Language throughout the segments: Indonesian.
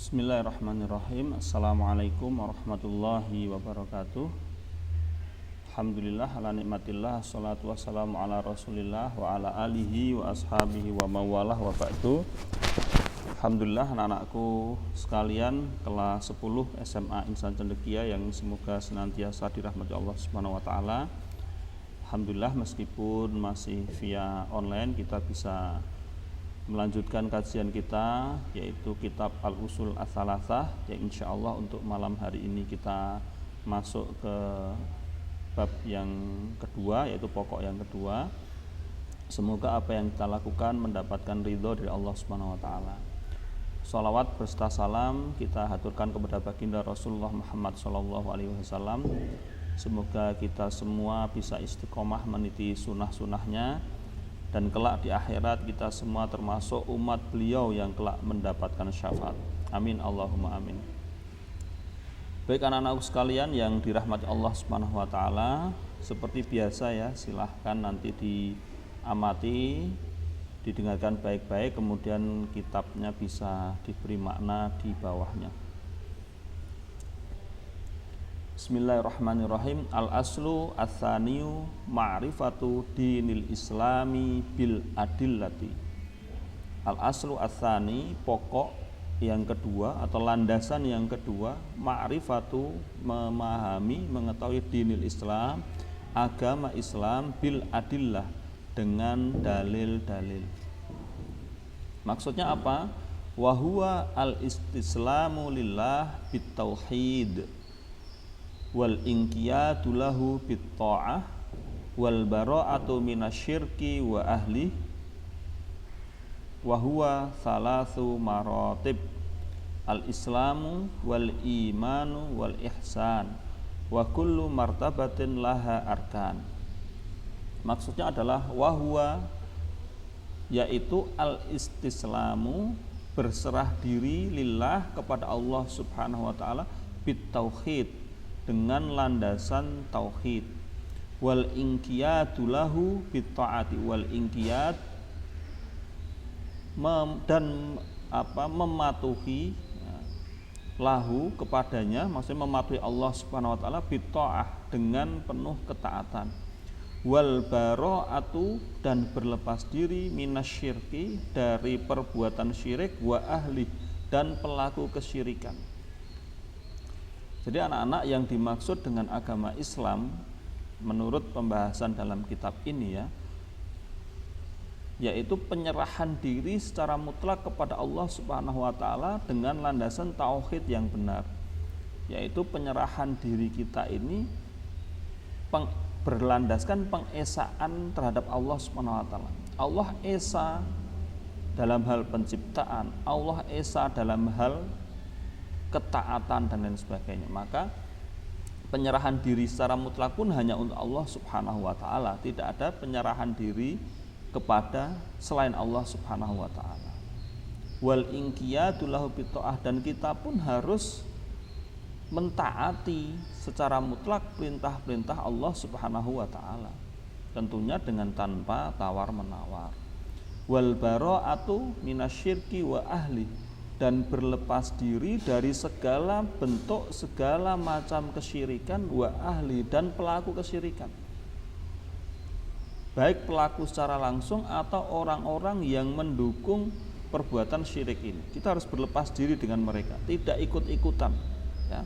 Bismillahirrahmanirrahim. Assalamualaikum warahmatullahi wabarakatuh. Alhamdulillah ala nikmatillah, salatu wassalamu ala rasulillah wa ala alihi wa ashabihi wa mawalah wa ba'du. Alhamdulillah anak-anakku sekalian kelas 10 SMA Insan Cendekia yang semoga senantiasa dirahmati Allah Subhanahu wa taala. Alhamdulillah meskipun masih via online kita bisa melanjutkan kajian kita, yaitu kitab Al-Usul Ats-Tsalatsah, yang insya Allah untuk malam hari ini kita masuk ke bab yang kedua, yaitu pokok yang kedua. Semoga apa yang kita lakukan mendapatkan ridho dari Allah Subhanahu wa taala. Shalawat berserta salam kita haturkan kepada baginda Rasulullah Muhammad SAW. Semoga kita semua bisa istiqomah meniti sunnah-sunnahnya, dan kelak di akhirat kita semua termasuk umat beliau yang kelak mendapatkan syafaat. Amin Allahumma amin. Baik anak-anakku sekalian yang dirahmati Allah Subhanahu wa taala, seperti biasa ya, silahkan nanti diamati, didengarkan baik-baik, kemudian kitabnya bisa diberi makna di bawahnya. Bismillahirrahmanirrahim. Al-aslu ats-tsaniyu ma'rifatu dinil islami bil adillati. Al-aslu ats-tsani, pokok yang kedua atau landasan yang kedua, ma'rifatu, memahami, mengetahui dinil Islam, agama Islam, bil adillah, dengan dalil-dalil. Maksudnya apa? Wa huwa al-istislamu lillah bit tauhid wal inqiyadu lahu bit ta'ah wal bara'atu minasyirki wa ahli wa huwa thalathu maratib al-islamu wal imanu wal ihsan wa kullu martabatin laha arkan. Maksudnya adalah wahwa, yaitu al-istislamu, berserah diri lillah kepada Allah Subhanahu wa taala, bit tauhid, dengan landasan tauhid, wal inqiyadu lahu bit taati, wal inqiyad, mematuhi lahu kepadanya, maksudnya mematuhi Allah Subhanahu wa taala, bit taah, dengan penuh ketaatan, wal bara'atu, dan berlepas diri, minasyirki, dari perbuatan syirik, wa ahli, dan pelaku kesyirikan. Jadi anak-anak yang dimaksud dengan agama Islam menurut pembahasan dalam kitab ini ya, yaitu penyerahan diri secara mutlak kepada Allah Subhanahu wa taala dengan landasan tauhid yang benar. Yaitu penyerahan diri kita ini berlandaskan pengesaan terhadap Allah Subhanahu wa taala. Allah esa dalam hal penciptaan, Allah esa dalam hal ketaatan dan lain sebagainya. Maka penyerahan diri secara mutlak pun hanya untuk Allah Subhanahu wa taala, tidak ada penyerahan diri kepada selain Allah Subhanahu wa taala. Wal inqiyadu lahu bit ta'ah, dan kita pun harus mentaati secara mutlak perintah-perintah Allah Subhanahu wa taala, tentunya dengan tanpa tawar-menawar. Wal bara'atu minasyirki wa ahli, dan berlepas diri dari segala bentuk, segala macam kesyirikan, wa ahli, dan pelaku kesyirikan, baik pelaku secara langsung atau orang-orang yang mendukung perbuatan syirik ini. Kita harus berlepas diri dengan mereka, tidak ikut-ikutan ya.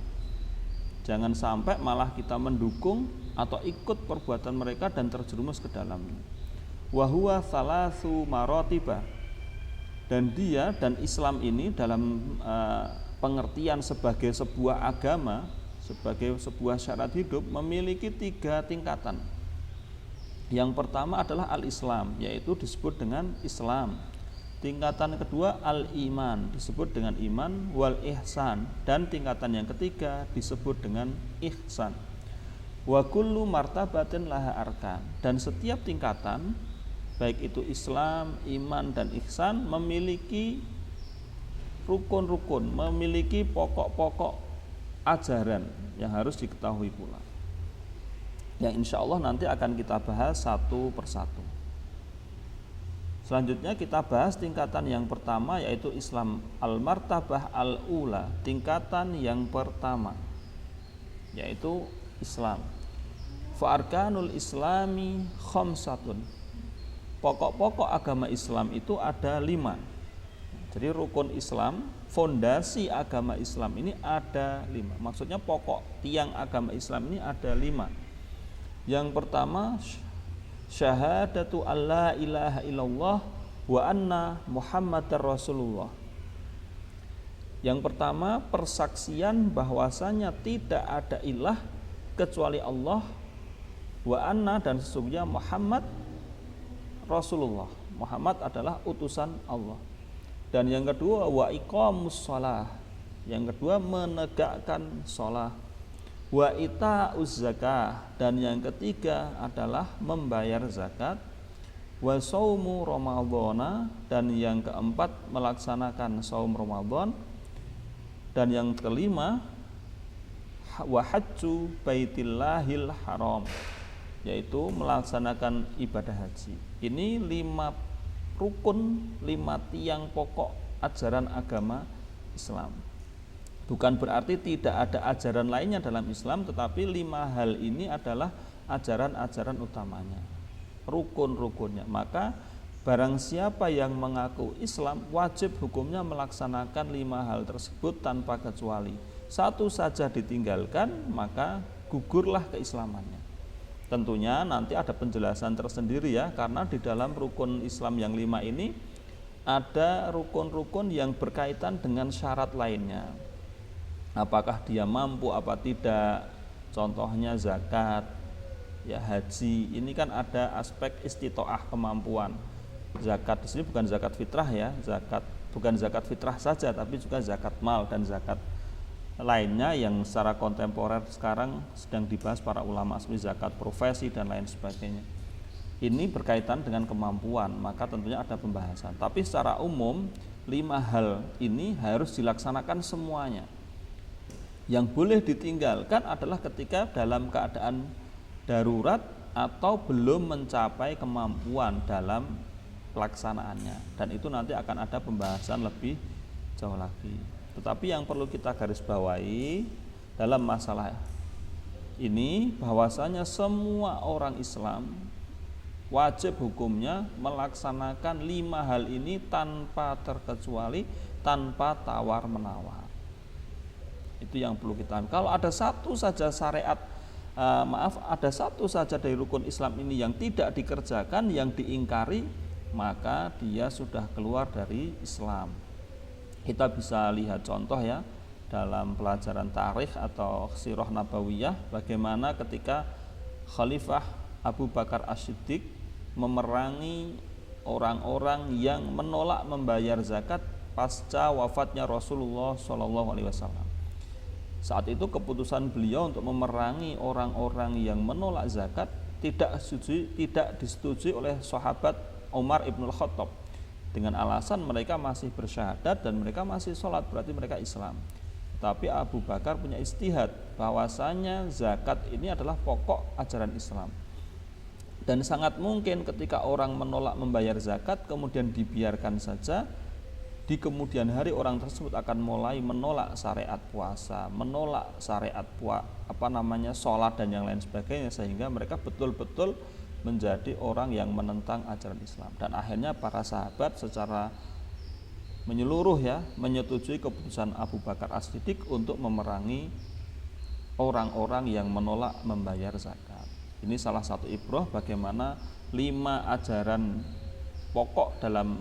Jangan sampai malah kita mendukung atau ikut perbuatan mereka dan terjerumus ke dalamnya. Wa huwa thalathu maratibah, dan dia dan Islam ini dalam pengertian sebagai sebuah agama, sebagai sebuah syarat hidup, memiliki 3 tingkatan. Yang pertama adalah al-Islam, yaitu disebut dengan Islam. Tingkatan kedua al-iman, disebut dengan iman, wal ihsan, dan tingkatan yang ketiga disebut dengan ihsan. Wa kullu martabatin laha arkan, dan setiap tingkatan baik itu Islam, iman, dan ihsan memiliki rukun-rukun, memiliki pokok-pokok ajaran yang harus diketahui pula, yang insya Allah nanti akan kita bahas satu persatu. Selanjutnya kita bahas tingkatan yang pertama, yaitu Islam al-martabah al-ula, tingkatan yang pertama, yaitu Islam. Fa arkanul islami khamsatun. Pokok-pokok agama Islam itu ada 5. Jadi rukun Islam, fondasi agama Islam ini ada 5. Maksudnya pokok tiang agama Islam ini ada 5. Yang pertama, syahadatu alla ilaha illallah wa anna muhammadar rasulullah. Yang pertama, persaksian bahwasanya tidak ada ilah kecuali Allah, wa anna, dan sesungguhnya Muhammad Rasulullah. Muhammad adalah utusan Allah. Dan yang kedua, wa iqamus shalah. Yang kedua, menegakkan shalah. Wa ita'uz zakah. Dan yang ketiga adalah membayar zakat. Wa saumu ramadhana. Dan yang keempat, melaksanakan saum Ramadan. Dan yang kelima, wa hajju baitillahil haram, yaitu melaksanakan ibadah haji. Ini 5 rukun, 5 tiang pokok ajaran agama Islam. Bukan berarti tidak ada ajaran lainnya dalam Islam, tetapi 5 hal ini adalah ajaran-ajaran utamanya, rukun-rukunnya. Maka barang siapa yang mengaku Islam, wajib hukumnya melaksanakan 5 hal tersebut tanpa kecuali. Satu saja ditinggalkan, maka gugurlah keislamannya. Tentunya nanti ada penjelasan tersendiri ya, karena di dalam rukun Islam yang 5 ini ada rukun-rukun yang berkaitan dengan syarat lainnya. Apakah dia mampu apa tidak? Contohnya zakat, ya haji. Ini kan ada aspek istitoah, kemampuan. Zakat di sini bukan zakat fitrah ya, bukan zakat fitrah saja, tapi juga zakat mal dan zakat lainnya yang secara kontemporer sekarang sedang dibahas para ulama, seperti zakat profesi dan lain sebagainya. Ini berkaitan dengan kemampuan, maka tentunya ada pembahasan. Tapi secara umum 5 hal ini harus dilaksanakan semuanya. Yang boleh ditinggalkan adalah ketika dalam keadaan darurat atau belum mencapai kemampuan dalam pelaksanaannya, dan itu nanti akan ada pembahasan lebih jauh lagi. Tetapi yang perlu kita garis bawahi dalam masalah ini, bahwasanya semua orang Islam wajib hukumnya melaksanakan 5 hal ini tanpa terkecuali, tanpa tawar-menawar. Itu yang perlu kita. Kalau ada satu saja syariat, ada satu saja dari rukun Islam ini yang tidak dikerjakan, yang diingkari, maka dia sudah keluar dari Islam. Kita bisa lihat contoh ya dalam pelajaran tarikh atau sirah nabawiyah, bagaimana ketika Khalifah Abu Bakar As-Siddiq memerangi orang-orang yang menolak membayar zakat pasca wafatnya Rasulullah SAW. Saat itu keputusan beliau untuk memerangi orang-orang yang menolak zakat tidak disetujui oleh sahabat Umar ibn Khattab, dengan alasan mereka masih bersyahadat dan mereka masih sholat, berarti mereka Islam. Tapi Abu Bakar punya ijtihad bahwasanya zakat ini adalah pokok ajaran Islam, dan sangat mungkin ketika orang menolak membayar zakat kemudian dibiarkan saja, di kemudian hari orang tersebut akan mulai menolak syariat puasa, menolak syariat sholat dan yang lain sebagainya, sehingga mereka betul-betul menjadi orang yang menentang ajaran Islam. Dan akhirnya para sahabat secara menyeluruh ya menyetujui keputusan Abu Bakar As-Siddiq untuk memerangi orang-orang yang menolak membayar zakat. Ini salah satu ibrah bagaimana 5 ajaran pokok dalam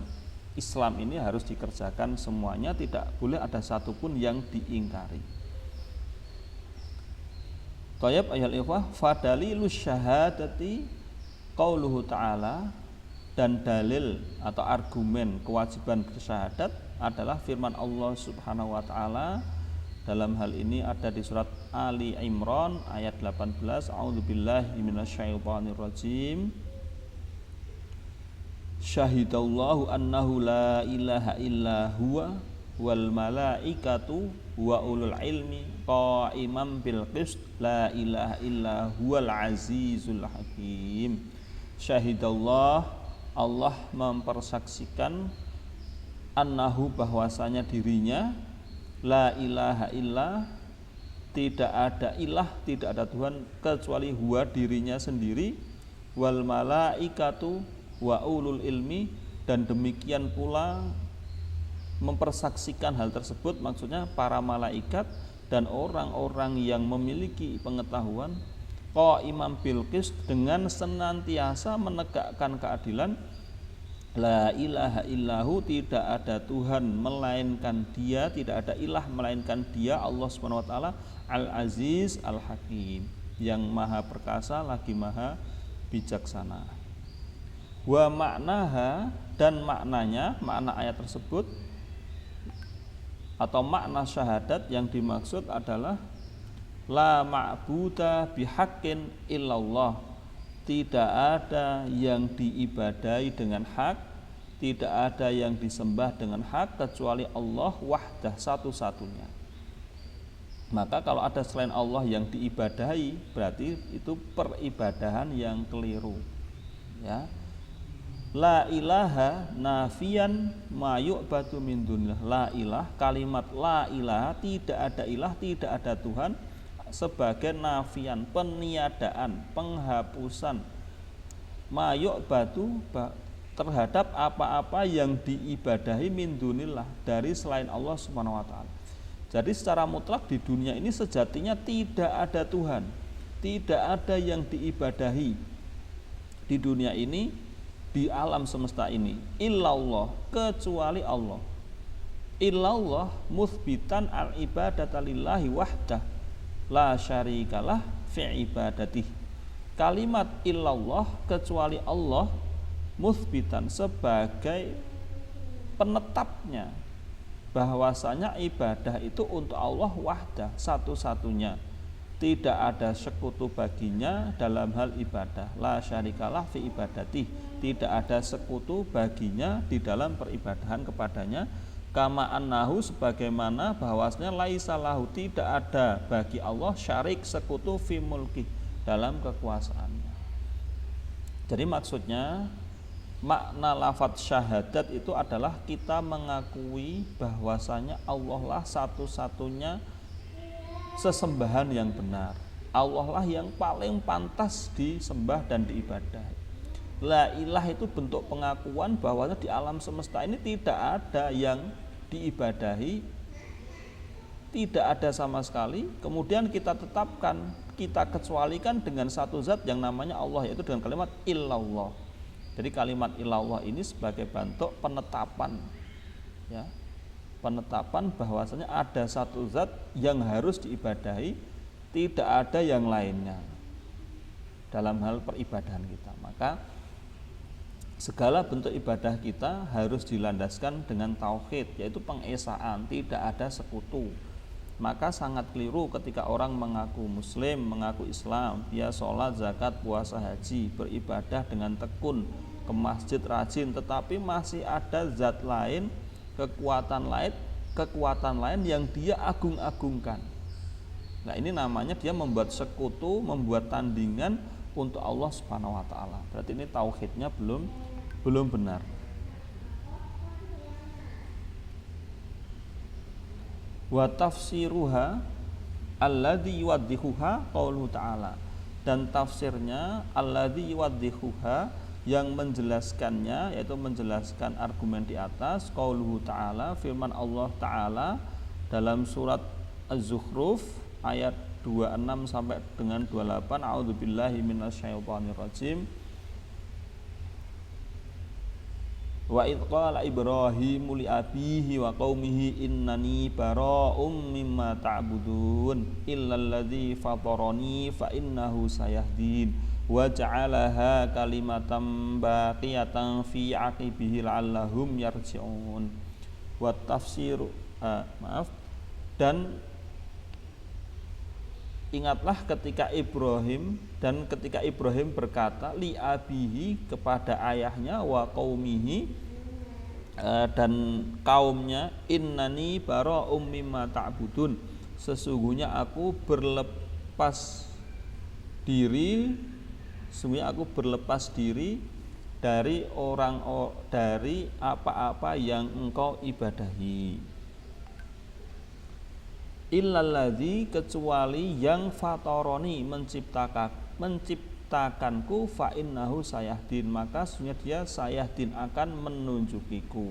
Islam ini harus dikerjakan semuanya, tidak boleh ada satupun yang diingkari. Thayyib ayat ikhwah, fadalilus syahadati qauluhu ta'ala, dan dalil atau argumen kewajiban bersyahadat adalah firman Allah Subhanahu wa taala. Dalam hal ini ada di surat Ali Imran ayat 18, a'udzubillahi minasyaitonirrajim. Syahidallahu annahu la ilaha illa huwa wal malaikatu wa ulul ilmi qa'iman bil qist la ilaha illa huwal azizul hakim. Syahidallah, Allah mempersaksikan annahu bahwasanya dirinya la ilaha illa, tidak ada ilah, tidak ada Tuhan kecuali huwa dirinya sendiri, wal malaikatu wa ulul ilmi, dan demikian pula mempersaksikan hal tersebut maksudnya para malaikat dan orang-orang yang memiliki pengetahuan, qaimam bil qist, dengan senantiasa menegakkan keadilan, la ilaha illahu, tidak ada Tuhan melainkan Dia, tidak ada ilah melainkan Dia, Allah Subhanahu wa taala, Al-Aziz Al-Hakim, yang maha perkasa lagi maha bijaksana. Wa maknaha, dan maknanya, makna ayat tersebut atau makna syahadat yang dimaksud adalah la ma'buda bihaqqin illallah, tidak ada yang diibadahi dengan hak, tidak ada yang disembah dengan hak kecuali Allah wahdah, satu-satunya. Maka kalau ada selain Allah yang diibadahi, berarti itu peribadahan yang keliru. Ya. La ilaha nafian ma yu'badu min dunillah. La ilah, kalimat la ilaha, tidak ada ilah, tidak ada Tuhan, sebagai nafian, peniadaan, penghapusan, ma yu'badu, terhadap apa-apa yang diibadahi min dunillah, dari selain Allah Subhanahu wa taala. Jadi secara mutlak di dunia ini sejatinya tidak ada Tuhan, tidak ada yang diibadahi di dunia ini, di alam semesta ini, illallah, kecuali Allah. Illallah muthbitan al-ibadata lillahi wahdah la syarikalah fi ibadatih. Kalimat illallah, kecuali Allah, muthbitan, sebagai penetapnya bahwasanya ibadah itu untuk Allah wahdah, satu-satunya, tidak ada sekutu baginya dalam hal ibadah, la syarikalah fi ibadati, tidak ada sekutu baginya di dalam peribadahan kepadanya, kama annahu, sebagaimana bahwasanya laisa lahu, tidak ada bagi Allah syarik, sekutu, fi mulki, dalam kekuasaannya. Jadi maksudnya makna lafadz syahadat itu adalah kita mengakui bahwasanya Allah lah satu-satunya sesembahan yang benar, Allah lah yang paling pantas disembah dan diibadahi. La ilah itu bentuk pengakuan bahwa di alam semesta ini tidak ada yang diibadahi, tidak ada sama sekali. Kemudian kita tetapkan, kita kecualikan dengan satu zat yang namanya Allah, yaitu dengan kalimat illallah. Jadi kalimat illallah ini sebagai bentuk penetapan, ya, penetapan bahwasanya ada satu zat yang harus diibadahi, tidak ada yang lainnya dalam hal peribadahan kita. Maka segala bentuk ibadah kita harus dilandaskan dengan tauhid, yaitu pengesaan, tidak ada sekutu. Maka sangat keliru ketika orang mengaku muslim, mengaku Islam, dia sholat, zakat, puasa, haji, beribadah dengan tekun, ke masjid rajin, tetapi masih ada zat lain, kekuatan lain yang dia agung-agungkan. Nah, ini namanya dia membuat sekutu, membuat tandingan untuk Allah Subhanahu wa taala. Berarti ini tauhidnya belum benar. Wa tafsiruha alladzi yuwaddihuha qauluhu ta'ala, dan tafsirnya alladzi yuwaddihuha, yang menjelaskannya, yaitu menjelaskan argumen di atas, qauluhu ta'ala, firman Allah Ta'ala dalam surat Az-Zukhruf ayat 26 sampai dengan 28, a'udzubillahi minasyaitonirrajim. Wa idh qala Ibrahimu li abihi wa qaumihi innani bara'um mimma ta'budun illalladzi fatarani fa innahu sayahdin wa ja'alaha kalimatan baqiyatan fi 'aqibihi la'allahum yarji'un. Wa tafsiru dan ingatlah ketika Ibrahim berkata li abihi, kepada ayahnya, wa qaumihi, dan kaumnya, innani bara'um mimma ta'budun, sesungguhnya aku berlepas diri dari dari apa-apa yang engkau ibadahi. Illalladzi, kecuali yang fatoroni, menciptakanku, fa innahu sayahdin, maka sesungguhnya dia sayahdin, akan menunjukiku.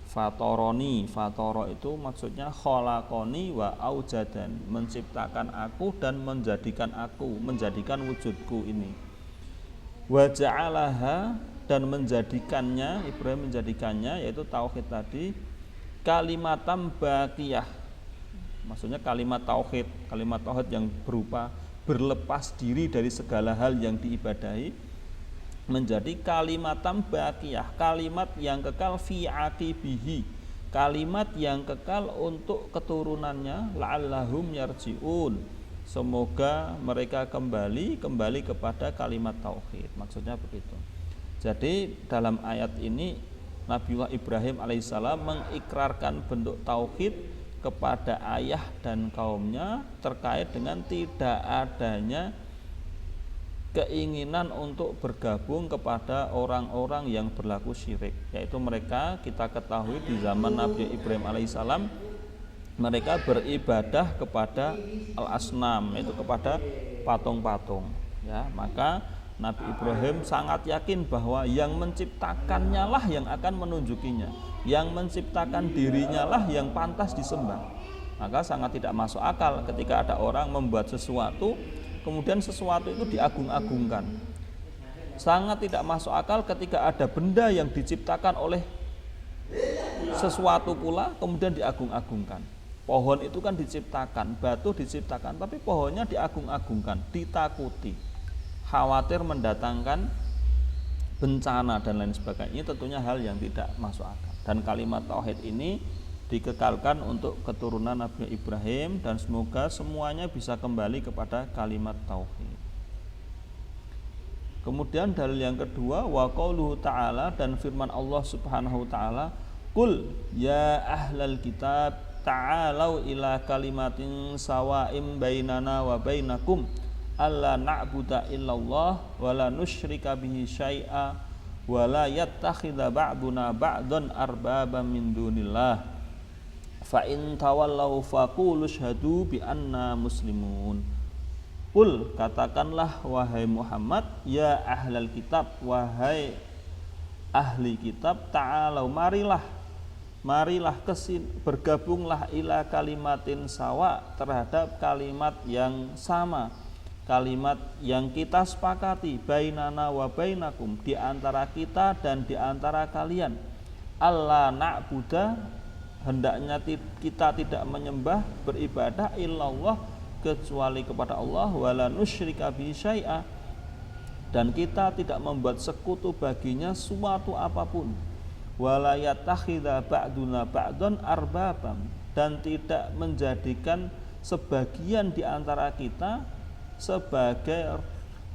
Fatoroni, fatoro itu maksudnya kholakoni wa aujadan, menciptakan aku dan menjadikan aku, menjadikan wujudku ini. Wa ja'alaha, dan menjadikannya, Ibrahim menjadikannya, yaitu tauhid tadi, kalimatam baqiyah. Maksudnya kalimat tauhid yang berupa berlepas diri dari segala hal yang diibadahi, menjadi kalimatam baqiyah, kalimat yang kekal fi aqibihi, kalimat yang kekal untuk keturunannya, la'allahum yarji'un, semoga mereka kembali kepada kalimat tauhid. Maksudnya begitu. Jadi dalam ayat ini Nabiullah Ibrahim alaihissalam mengikrarkan bentuk tauhid kepada ayah dan kaumnya terkait dengan tidak adanya keinginan untuk bergabung kepada orang-orang yang berlaku syirik, yaitu mereka, kita ketahui di zaman Nabi Ibrahim alaihissalam, mereka beribadah kepada al-asnam, yaitu kepada patung-patung, ya. Maka Nabi Ibrahim sangat yakin bahwa yang menciptakannya lah yang akan menunjukinya, yang menciptakan dirinya lah yang pantas disembah. Maka sangat tidak masuk akal ketika ada orang membuat sesuatu, kemudian sesuatu itu diagung-agungkan. Sangat tidak masuk akal ketika ada benda yang diciptakan oleh sesuatu pula kemudian diagung-agungkan. Pohon itu kan diciptakan, batu diciptakan, tapi pohonnya diagung-agungkan, ditakuti, khawatir mendatangkan bencana dan lain sebagainya. Ini tentunya hal yang tidak masuk akal. Dan kalimat tauhid ini dikekalkan untuk keturunan Nabi Ibrahim, dan semoga semuanya bisa kembali kepada kalimat tauhid. Kemudian dalil yang kedua, wa qauluhu ta'ala, dan firman Allah Subhanahu wa taala, qul ya ahlal kitab ta'alau ila kalimatin sawa'im bainana wa bainakum alla na'budu illallah wa la nusyrika bihi syai'a wa la yattakhidha ba'duna ba'dan arbaba min dunillah fa in tawallau faqulu syhadu bi anna muslimun. Qul, katakanlah wahai Muhammad, ya ahlal kitab, wahai ahli kitab, ta'alau, marilah kesini, bergabunglah ila kalimatin sawa, terhadap kalimat yang sama, kalimat yang kita sepakati, bainana wa bainakum, di antara kita dan di antara kalian, alla na'buda, hendaknya kita tidak menyembah, beribadah, illallah, kecuali kepada Allah, wala nusyrika bihi syai'a, dan kita tidak membuat sekutu baginya suatu apapun, wala yattakhidha ba'duna ba'dan arbabam, dan tidak menjadikan sebagian di antara kita sebagai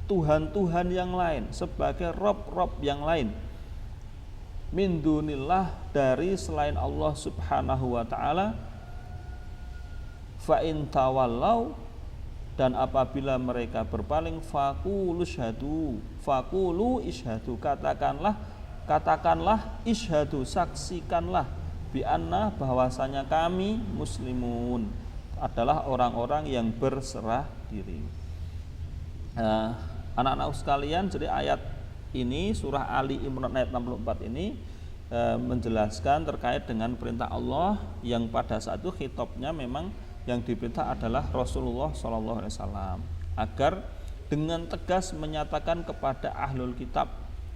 Tuhan-Tuhan yang lain, sebagai Rob-Rob yang lain, min dunillah, dari selain Allah Subhanahu wa ta'ala. Fa in tawallau, dan apabila mereka berpaling, faqulu ishadu, katakanlah ishadu, saksikanlah, bi anna, bahwasanya kami muslimun, adalah orang-orang yang berserah diri. Anak-anak sekalian, jadi ayat ini surah Ali Imran ayat 64 ini menjelaskan terkait dengan perintah Allah yang pada saat itu khitabnya memang yang diperintah adalah Rasulullah SAW, agar dengan tegas menyatakan kepada ahlul kitab.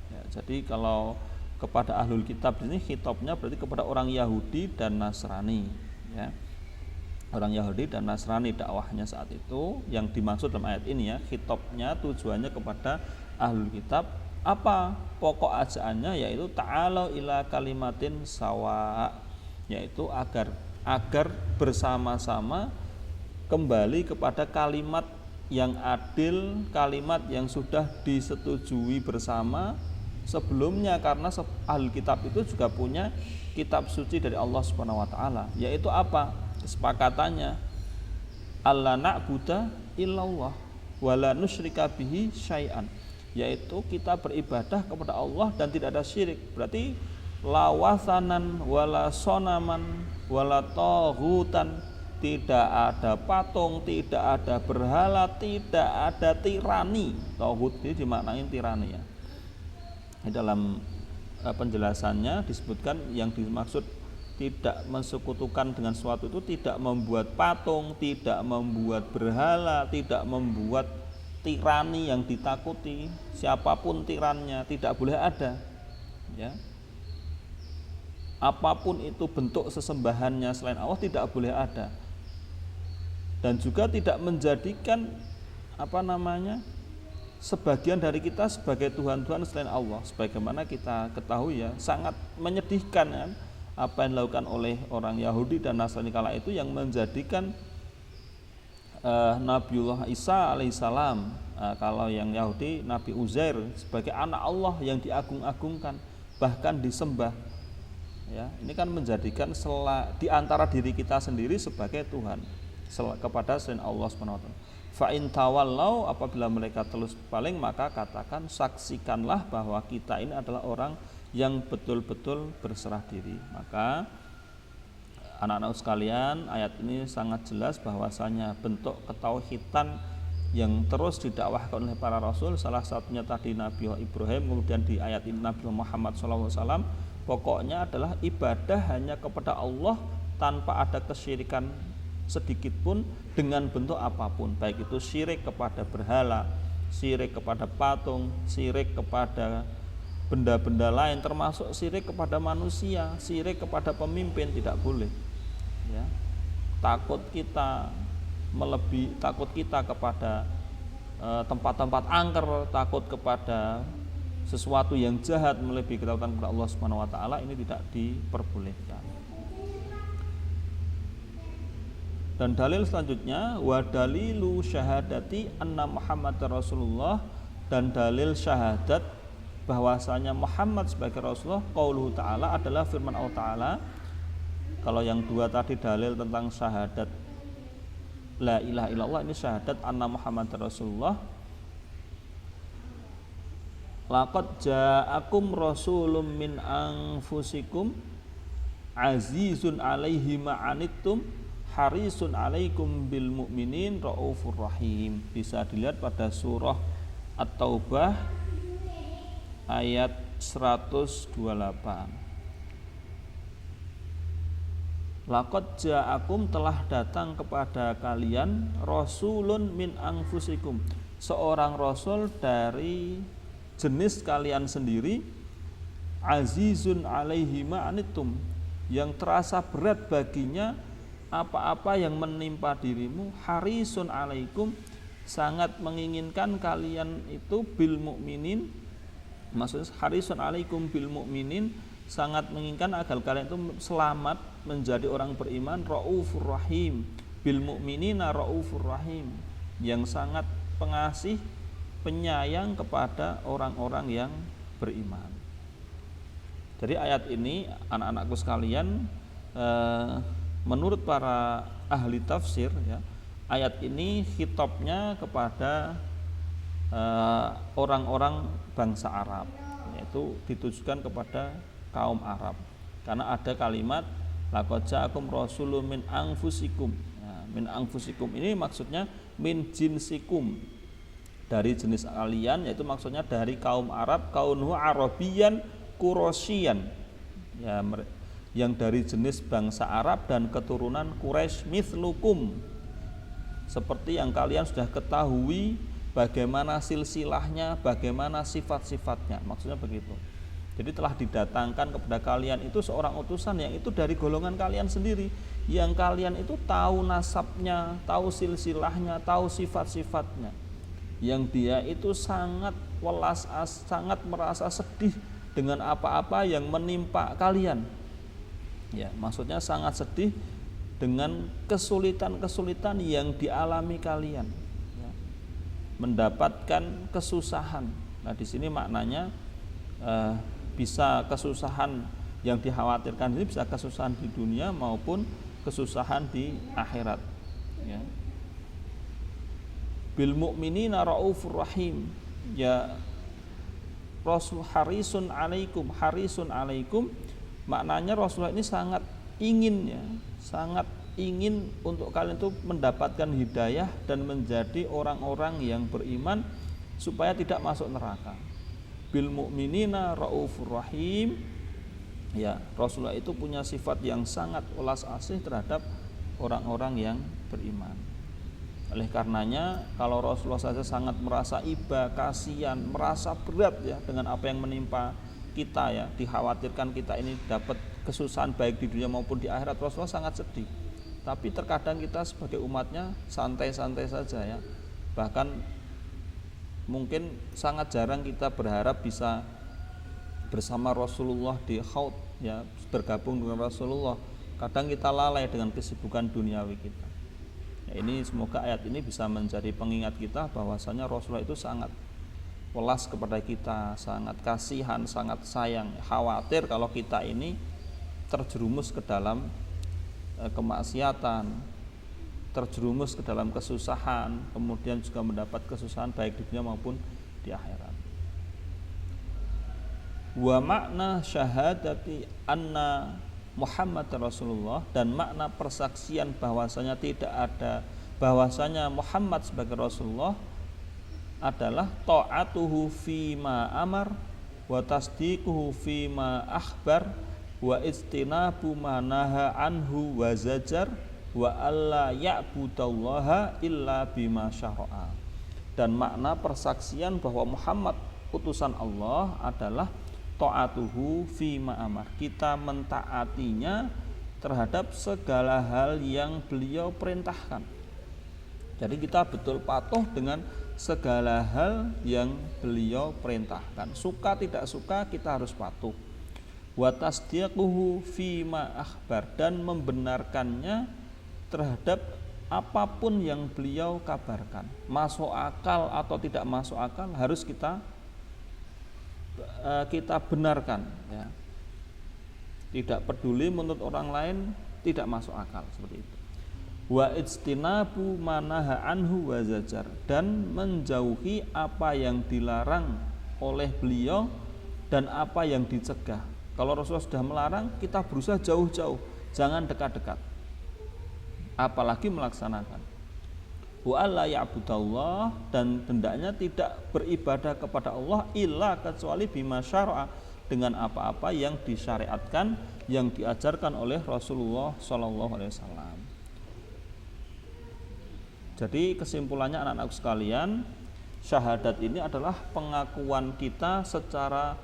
Ya, jadi kalau kepada ahlul kitab ini khitabnya berarti kepada orang Yahudi dan Nasrani, ya. Orang Yahudi dan Nasrani dakwahnya saat itu yang dimaksud dalam ayat ini, ya, khitabnya tujuannya kepada ahlul kitab. Apa pokok ajaannya? Yaitu ta'alau ila kalimatin sawa, yaitu agar bersama-sama kembali kepada kalimat yang adil, kalimat yang sudah disetujui bersama sebelumnya, karena ahlul kitab itu juga punya kitab suci dari Allah Subhanahu wa taala, yaitu apa? Kesepakatannya alla na'budu illallah wala nusyrika bihi syai'an, yaitu kita beribadah kepada Allah dan tidak ada syirik. Berarti la wasanan wala sonaman wala taghutan, tidak ada patung, tidak ada berhala, tidak ada tirani. Tauhid ini dimaknain tirani ya. Di dalam penjelasannya disebutkan yang dimaksud tidak mensekutukan dengan sesuatu itu tidak membuat patung, tidak membuat berhala, tidak membuat tirani yang ditakuti. Siapapun tirannya tidak boleh ada. Ya. Apapun itu bentuk sesembahannya selain Allah tidak boleh ada. Dan juga tidak menjadikan sebagian dari kita sebagai Tuhan-Tuhan selain Allah. Sebagaimana kita ketahui ya, sangat menyedihkan kan apa yang dilakukan oleh orang Yahudi dan Nasrani kala itu yang menjadikan Nabiullah Isa alaihissalam, kalau yang Yahudi Nabi Uzair sebagai anak Allah yang diagung-agungkan, bahkan disembah. Ya, ini kan menjadikan di antara diri kita sendiri sebagai Tuhan kepada selain Allah SWT. Fa in tawallau, apabila mereka terus paling, maka katakan, saksikanlah bahwa kita ini adalah orang yang betul-betul berserah diri. Maka anak-anak sekalian, ayat ini sangat jelas bahwasanya bentuk ketauhidan yang terus didakwahkan oleh para rasul, salah satunya tadi Nabi Ibrahim, kemudian di ayat ini Nabi Muhammad SAW, pokoknya adalah ibadah hanya kepada Allah tanpa ada kesyirikan sedikit pun dengan bentuk apapun, baik itu syirik kepada berhala, syirik kepada patung, syirik kepada benda-benda lain, termasuk syirik kepada manusia, syirik kepada pemimpin, tidak boleh. Ya. Takut kita kepada tempat-tempat angker, takut kepada sesuatu yang jahat melebihi ketakutan kepada Allah Subhanahu wa taala, ini tidak diperbolehkan. Dan dalil selanjutnya, wa dalilu syahadati anna Muhammad Rasulullah, dan dalil syahadat bahwasanya Muhammad sebagai Rasulullah, qauluhu ta'ala, adalah firman Allah Ta'ala. Kalau yang dua tadi dalil tentang syahadat la ilaha illallah, ini syahadat anna Muhammad Rasulullah. Laqad ja'akum rasulun min anfusikum azizun alaihi ma'anittum harisun alaikum bil mu'minin raufur rahim. Bisa dilihat pada surah At-Taubah ayat 128. Laqad ja'akum, telah datang kepada kalian, rasulun min anfusikum, seorang rasul dari jenis kalian sendiri, azizun alaihi ma'anittum, yang terasa berat baginya apa-apa yang menimpa dirimu, harisun alaikum, sangat menginginkan kalian itu bil mukminin, maksudnya harisun alaikum bil mukminin, sangat menginginkan agar kalian itu selamat menjadi orang beriman, raufur rahim, bil mukminina raufur rahim, yang sangat pengasih penyayang kepada orang-orang yang beriman. Jadi ayat ini anak-anakku sekalian, menurut para ahli tafsir ya, ayat ini khitabnya kepada orang-orang bangsa Arab, yaitu ditujukan kepada kaum Arab, karena ada kalimat laqad ja'akum rasulun min anfusikum. Min anfusikum ini maksudnya min jinsikum, dari jenis kalian, yaitu maksudnya dari kaum Arab, kaunuhu arabiyan qurasyian, ya, yang dari jenis bangsa Arab dan keturunan Quraisy, mithlukum, seperti yang kalian sudah ketahui bagaimana silsilahnya, bagaimana sifat-sifatnya, maksudnya begitu. Jadi telah didatangkan kepada kalian itu seorang utusan yang itu dari golongan kalian sendiri, yang kalian itu tahu nasabnya, tahu silsilahnya, tahu sifat-sifatnya, yang dia itu sangat welas, sangat merasa sedih dengan apa-apa yang menimpa kalian. Ya, maksudnya sangat sedih dengan kesulitan-kesulitan yang dialami kalian, ya, mendapatkan kesusahan. Nah, di sini maknanya bisa kesusahan yang dikhawatirkan ini bisa kesusahan di dunia maupun kesusahan di akhirat. Ya. Bil mu'minina raufur rahim, ya, Rasul harisun alaikum, maknanya Rasulullah ini sangat ingin ya, sangat ingin untuk kalian itu mendapatkan hidayah dan menjadi orang-orang yang beriman supaya tidak masuk neraka. Bil mu'minina raufur rahim. Ya, Rasulullah itu punya sifat yang sangat welas asih terhadap orang-orang yang beriman. Oleh karenanya kalau Rasulullah saja sangat merasa iba, kasihan, merasa berat ya dengan apa yang menimpa kita ya, dikhawatirkan kita ini dapat kesusahan baik di dunia maupun di akhirat, Rasulullah sangat sedih. Tapi terkadang kita sebagai umatnya santai-santai saja ya. Bahkan mungkin sangat jarang kita berharap bisa bersama Rasulullah di Haud ya, bergabung dengan Rasulullah. Kadang kita lalai dengan kesibukan duniawi kita. Ya, ini semoga ayat ini bisa menjadi pengingat kita bahwasanya Rasulullah itu sangat welas kepada kita, sangat kasihan, sangat sayang, khawatir kalau kita ini terjerumus ke dalam kemaksiatan, terjerumus ke dalam kesusahan, kemudian juga mendapat kesusahan baik di dunia maupun di akhirat. Wa makna syahadati anna Muhammad Rasulullah, dan makna persaksian bahwasanya bahwasanya Muhammad sebagai Rasulullah adalah ta'atuhu fima amar wa tasdiquhu fima akhbar wa istinabu manaha anhu wa zajar wa alla ya'budallaha illa bima syara'a. Dan makna persaksian bahwa Muhammad utusan Allah adalah ta'atuhu fima amar, kita mentaatinya terhadap segala hal yang beliau perintahkan. Jadi kita betul patuh dengan segala hal yang beliau perintahkan. Suka tidak suka kita harus patuh. Wa tasdiquhu fima akhbar, dan membenarkannya terhadap apapun yang beliau kabarkan. Masuk akal atau tidak masuk akal harus kita benarkan ya. Tidak peduli menurut orang lain, tidak masuk akal seperti itu. Wa ijtinabu manaha anhu wa zajar, dan menjauhi apa yang dilarang oleh beliau dan apa yang dicegah. Kalau Rasulullah sudah melarang, kita berusaha jauh-jauh, jangan dekat-dekat, apalagi melaksanakan. Wa alla ya'budallah, dan hendaknya tidak beribadah kepada Allah illa kecuali bima syara'a, dengan apa-apa yang disyariatkan, yang diajarkan oleh Rasulullah sallallahu alaihi wasallam. Jadi kesimpulannya anak-anakku sekalian, syahadat ini adalah pengakuan kita secara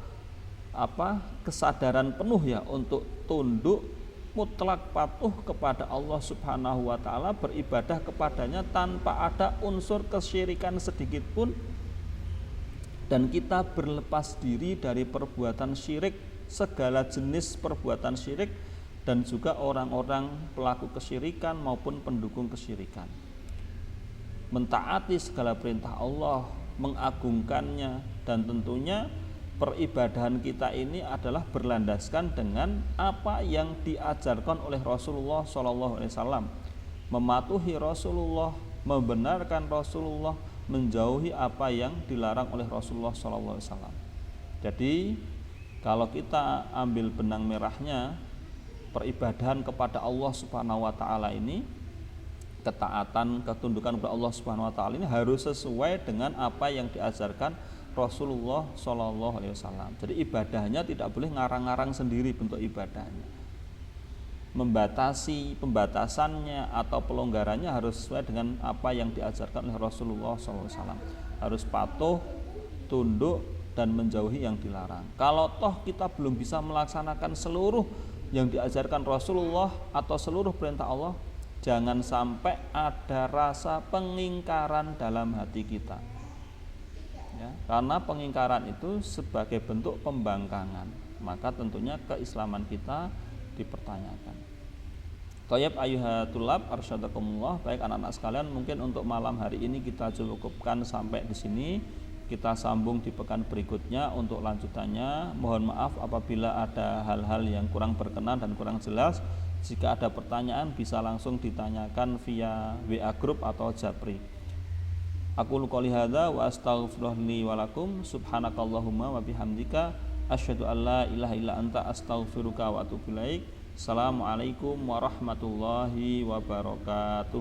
kesadaran penuh ya untuk tunduk mutlak patuh kepada Allah Subhanahu wa taala, beribadah kepadanya tanpa ada unsur kesyirikan sedikit pun, dan kita berlepas diri dari perbuatan syirik, segala jenis perbuatan syirik, dan juga orang-orang pelaku kesyirikan maupun pendukung kesyirikan. Mentaati segala perintah Allah, mengagungkannya, dan tentunya peribadahan kita ini adalah berlandaskan dengan apa yang diajarkan oleh Rasulullah SAW, mematuhi Rasulullah, membenarkan Rasulullah, menjauhi apa yang dilarang oleh Rasulullah SAW. Jadi kalau kita ambil benang merahnya, peribadahan kepada Allah Subhanahu wa taala ini, ketaatan, ketundukan kepada Allah Subhanahu wa taala ini harus sesuai dengan apa yang diajarkan Rasulullah Shallallahu Alaihi Wasallam. Jadi ibadahnya tidak boleh ngarang-ngarang sendiri bentuk ibadahnya. Pembatasannya atau pelonggarannya harus sesuai dengan apa yang diajarkan oleh Rasulullah Shallallahu Alaihi Wasallam. Harus patuh, tunduk, dan menjauhi yang dilarang. Kalau toh kita belum bisa melaksanakan seluruh yang diajarkan Rasulullah atau seluruh perintah Allah, jangan sampai ada rasa pengingkaran dalam hati kita. Ya, karena pengingkaran itu sebagai bentuk pembangkangan, maka tentunya keislaman kita dipertanyakan. Thayyib ayyuhatulab arsyadakumullah. Baik anak-anak sekalian, mungkin untuk malam hari ini kita cukupkan sampai di sini. Kita sambung di pekan berikutnya untuk lanjutannya. Mohon maaf apabila ada hal-hal yang kurang berkenan dan kurang jelas. Jika ada pertanyaan bisa langsung ditanyakan via WA group atau Japri. Aku qouli hadza wa astaghfirullah li wa lakum. Subhanakallahumma wa bihamdika asyhadu an la ilaha illa anta astaghfiruka wa atubu ilaik. Assalamualaikum warahmatullahi wabarakatuh.